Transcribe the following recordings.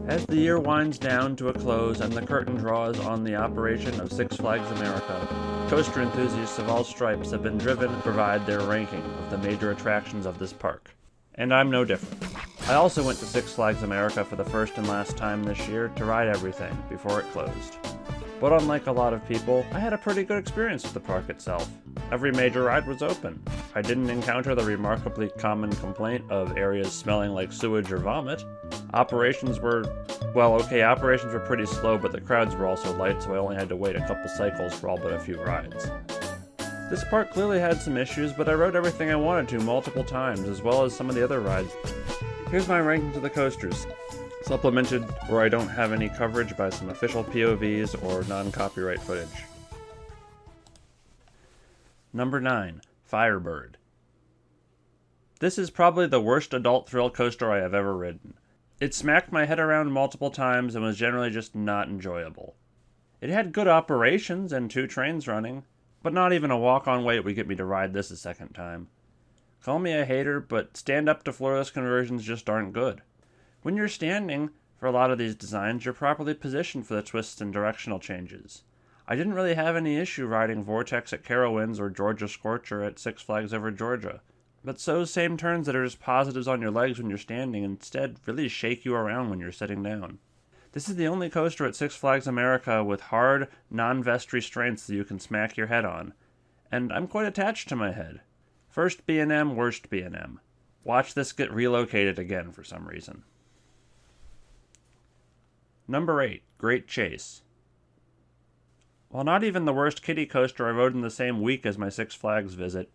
As the year winds down to a close and the curtain draws on the operation of Six Flags America, coaster enthusiasts of all stripes have been driven to provide their ranking of the major attractions of this park. And I'm no different. I also went to Six Flags America for the first and last time this year to ride everything before it closed. But unlike a lot of people, I had a pretty good experience with the park itself. Every major ride was open. I didn't encounter the remarkably common complaint of areas smelling like sewage or vomit. Operations were pretty slow, but the crowds were also light, so I only had to wait a couple cycles for all but a few rides. This park clearly had some issues, but I rode everything I wanted to multiple times, as well as some of the other rides. Here's my rankings of the coasters, supplemented where I don't have any coverage by some official POVs or non-copyright footage. Number 9. Firebird. This is probably the worst adult thrill coaster I have ever ridden. It smacked my head around multiple times and was generally just not enjoyable. It had good operations and 2 trains running, but not even a walk-on wait would get me to ride this a second time. Call me a hater, but stand-up to floorless conversions just aren't good. When you're standing, for a lot of these designs, you're properly positioned for the twists and directional changes. I didn't really have any issue riding Vortex at Carowinds or Georgia Scorcher at Six Flags Over Georgia, but those same turns that are just positives on your legs when you're standing instead really shake you around when you're sitting down. This is the only coaster at Six Flags America with hard, non-vest restraints that you can smack your head on, and I'm quite attached to my head. First B&M, worst B&M. Watch this get relocated again for some reason. Number 8. Great Chase. While not even the worst kiddie coaster I rode in the same week as my Six Flags visit,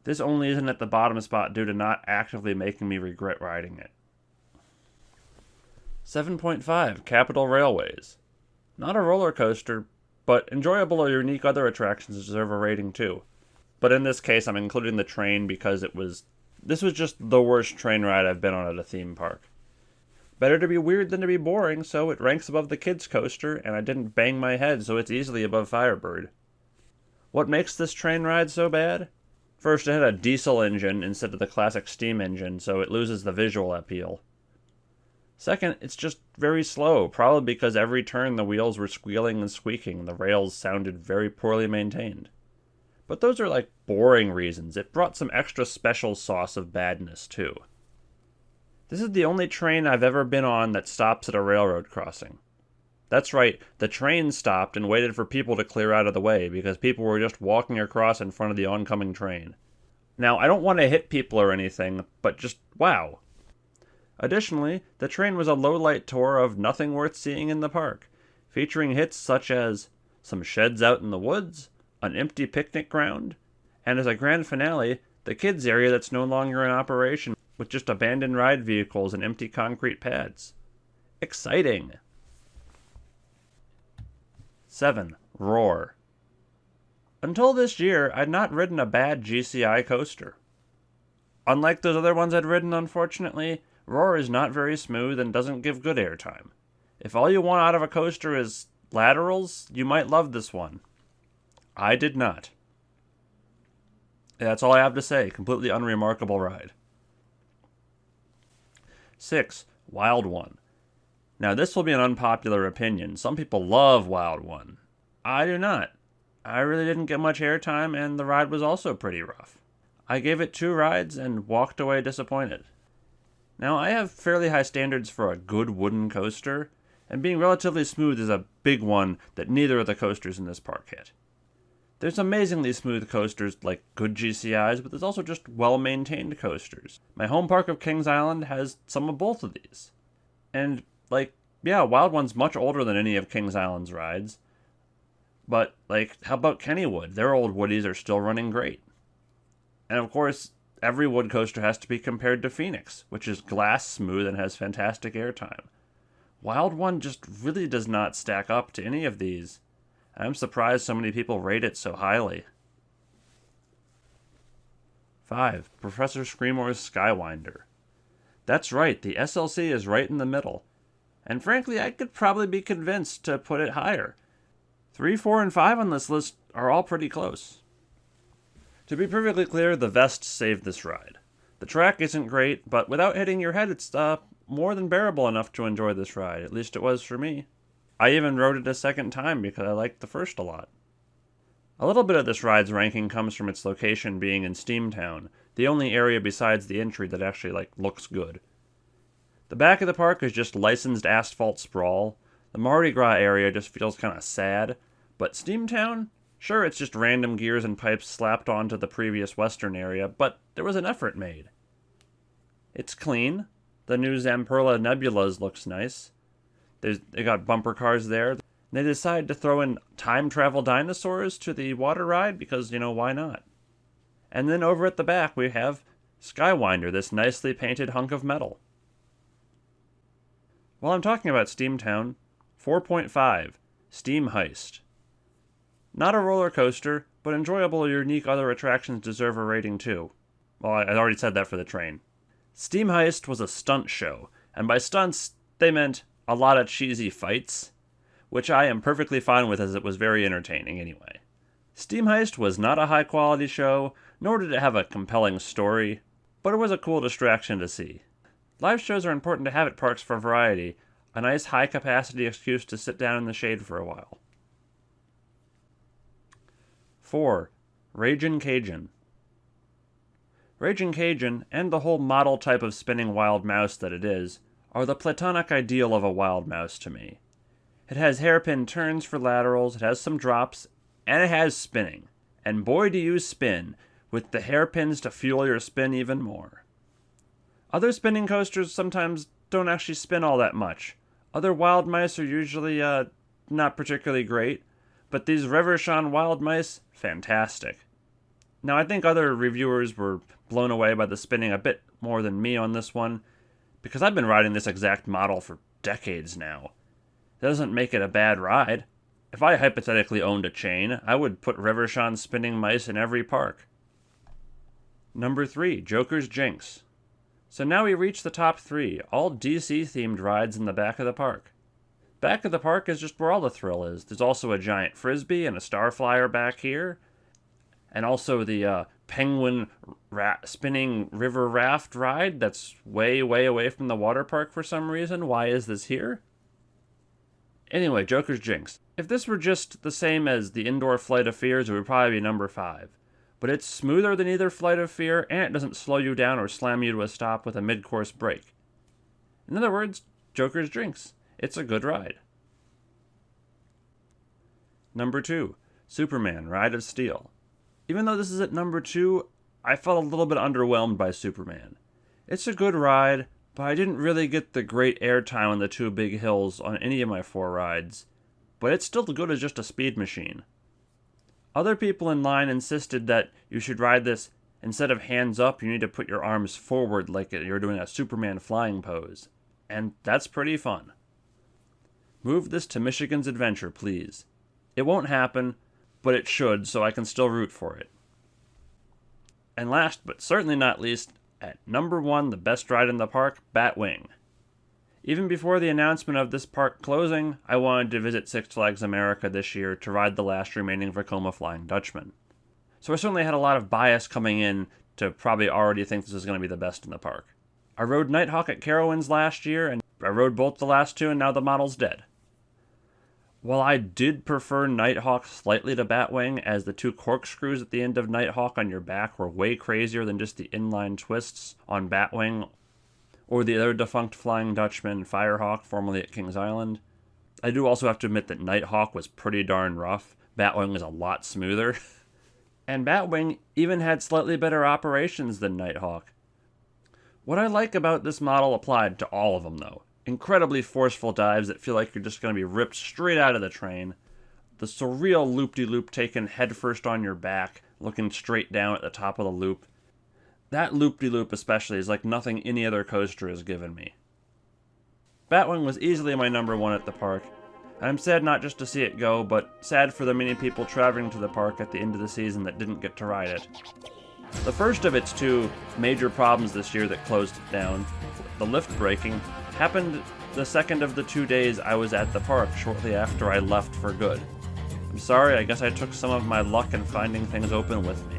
this only isn't at the bottom spot due to not actively making me regret riding it. 7.5. Capital Railways. Not a roller coaster, but enjoyable or unique other attractions deserve a rating too. But in this case, I'm including the train because this was just the worst train ride I've been on at a theme park. Better to be weird than to be boring, so it ranks above the kids' coaster, and I didn't bang my head, so it's easily above Firebird. What makes this train ride so bad? First, it had a diesel engine instead of the classic steam engine, so it loses the visual appeal. Second, it's just very slow, probably because every turn the wheels were squealing and squeaking, and the rails sounded very poorly maintained. But those are like boring reasons. It brought some extra special sauce of badness, too. This is the only train I've ever been on that stops at a railroad crossing. That's right, the train stopped and waited for people to clear out of the way because people were just walking across in front of the oncoming train. Now, I don't want to hit people or anything, but just wow. Additionally, the train was a low-light tour of nothing worth seeing in the park, featuring hits such as some sheds out in the woods, an empty picnic ground, and as a grand finale, the kids area that's no longer in operation with just abandoned ride vehicles and empty concrete pads. Exciting! 7. Roar. Until this year, I'd not ridden a bad GCI coaster. Unlike those other ones I'd ridden, unfortunately, Roar is not very smooth and doesn't give good airtime. If all you want out of a coaster is laterals, you might love this one. I did not. That's all I have to say. Completely unremarkable ride. 6. Wild One. Now this will be an unpopular opinion. Some people love Wild One. I do not. I really didn't get much airtime and the ride was also pretty rough. I gave it 2 rides and walked away disappointed. Now I have fairly high standards for a good wooden coaster, and being relatively smooth is a big one that neither of the coasters in this park hit. There's amazingly smooth coasters like good GCIs, but there's also just well-maintained coasters. My home park of Kings Island has some of both of these. And, Wild One's much older than any of Kings Island's rides. But, how about Kennywood? Their old woodies are still running great. And of course, every wood coaster has to be compared to Phoenix, which is glass smooth and has fantastic airtime. Wild One just really does not stack up to any of these. I'm surprised so many people rate it so highly. 5. Professor Screamore's Skywinder. That's right, the SLC is right in the middle. And frankly, I could probably be convinced to put it higher. 3, 4, and 5 on this list are all pretty close. To be perfectly clear, the vest saved this ride. The track isn't great, but without hitting your head, it's more than bearable enough to enjoy this ride. At least it was for me. I even rode it a second time because I liked the first a lot. A little bit of this ride's ranking comes from its location being in Steamtown, the only area besides the entry that actually, looks good. The back of the park is just licensed asphalt sprawl. The Mardi Gras area just feels kind of sad. But Steamtown? Sure, it's just random gears and pipes slapped onto the previous western area, but there was an effort made. It's clean. The new Zamperla Nebulas looks nice. They got bumper cars there. They decided to throw in time travel dinosaurs to the water ride because, why not? And then over at the back we have Skywinder, this nicely painted hunk of metal. While I'm talking about Steamtown, 4.5, Steam Heist. Not a roller coaster, but enjoyable or unique other attractions deserve a rating too. Well, I already said that for the train. Steam Heist was a stunt show, and by stunts, they meant a lot of cheesy fights, which I am perfectly fine with as it was very entertaining anyway. Steam Heist was not a high-quality show, nor did it have a compelling story, but it was a cool distraction to see. Live shows are important to have at parks for variety, a nice high-capacity excuse to sit down in the shade for a while. 4. Ragin' Cajun. Ragin' Cajun, and the whole model type of spinning wild mouse that it is, are the platonic ideal of a wild mouse to me. It has hairpin turns for laterals, it has some drops, and it has spinning. And boy do you spin, with the hairpins to fuel your spin even more. Other spinning coasters sometimes don't actually spin all that much. Other wild mice are usually, not particularly great, but these Reverchon wild mice, fantastic. Now I think other reviewers were blown away by the spinning a bit more than me on this one, because I've been riding this exact model for decades now. That doesn't make it a bad ride. If I hypothetically owned a chain, I would put Reverchon spinning mice in every park. Number 3, Joker's Jinx. So now we reach the top 3, all DC-themed rides in the back of the park. Back of the park is just where all the thrill is. There's also a giant frisbee and a Starflyer back here, and also the penguin spinning river raft ride that's way, way away from the water park for some reason. Why is this here? Anyway, Joker's Jinx. If this were just the same as the indoor Flight of Fears, it would probably be number 5. But it's smoother than either Flight of Fear, and it doesn't slow you down or slam you to a stop with a mid-course break. In other words, Joker's Jinx. It's a good ride. Number 2, Superman, Ride of Steel. Even though this is at number 2, I felt a little bit underwhelmed by Superman. It's a good ride, but I didn't really get the great airtime on the 2 big hills on any of my 4 rides. But it's still good as just a speed machine. Other people in line insisted that you should ride this, instead of hands up, you need to put your arms forward like you're doing a Superman flying pose. And that's pretty fun. Move this to Michigan's Adventure, please. It won't happen, but it should, so I can still root for it. And last, but certainly not least, at number 1, the best ride in the park, Batwing. Even before the announcement of this park closing, I wanted to visit Six Flags America this year to ride the last remaining Vekoma Flying Dutchman. So I certainly had a lot of bias coming in to probably already think this is going to be the best in the park. I rode Nighthawk at Carowinds last year, and I rode both the last 2, and now the model's dead. While I did prefer Nighthawk slightly to Batwing, as the 2 corkscrews at the end of Nighthawk on your back were way crazier than just the inline twists on Batwing, or the other defunct Flying Dutchman, Firehawk, formerly at Kings Island. I do also have to admit that Nighthawk was pretty darn rough. Batwing was a lot smoother. And Batwing even had slightly better operations than Nighthawk. What I like about this model applied to all of them, though. Incredibly forceful dives that feel like you're just going to be ripped straight out of the train. The surreal loop-de-loop taken headfirst on your back, looking straight down at the top of the loop. That loop-de-loop especially is like nothing any other coaster has given me. Batwing was easily my number 1 at the park, and I'm sad not just to see it go, but sad for the many people traveling to the park at the end of the season that didn't get to ride it. The first of its 2 major problems this year that closed it down, the lift breaking, happened the second of the 2 days I was at the park shortly after I left for good. I'm sorry, I guess I took some of my luck in finding things open with me.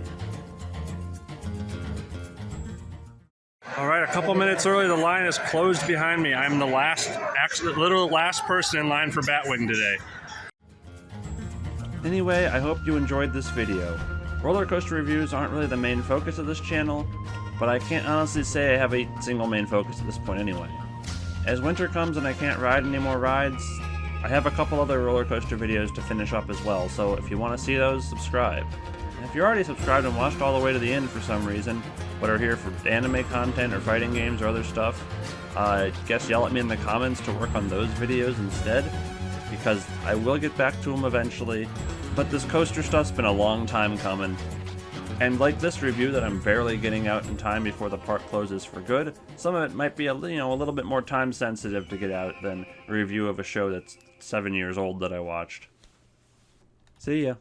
Alright, couple minutes early. The line is closed behind me. I'm the last, actually, literal last person in line for Batwing today. Anyway, I hope you enjoyed this video. Roller coaster reviews aren't really the main focus of this channel, but I can't honestly say I have a single main focus at this point anyway. As winter comes and I can't ride any more rides, I have a couple other roller coaster videos to finish up as well, so if you want to see those, subscribe. And if you're already subscribed and watched all the way to the end for some reason, but are here for anime content or fighting games or other stuff, I guess yell at me in the comments to work on those videos instead, because I will get back to them eventually, but this coaster stuff's been a long time coming. And like this review that I'm barely getting out in time before the park closes for good, some of it might be a little bit more time sensitive to get out than a review of a show that's 7 years old that I watched. See ya.